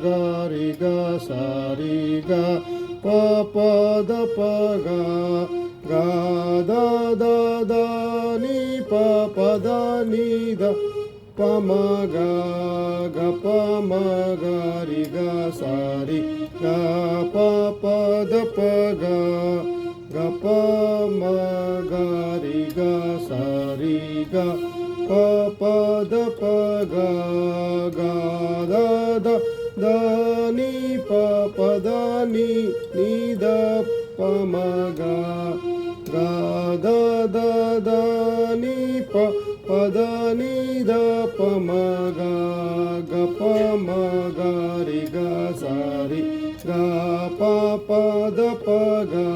ga ri ga sa ri ga pa pa da pa ga ga da da da ni pa pa da ni da pa ma ga ga pa ma ga ri ga sa ri ga pa pa da pa ga ga pa ma ga ri ga sa ri ga pa pa da pa ga ga da da da ni pa pa da ni ni da pa ma ga ga da da da ni pa pa da ni da pa ma ga ga pa ma ga ri ga sa ri ga pa pa da pa ga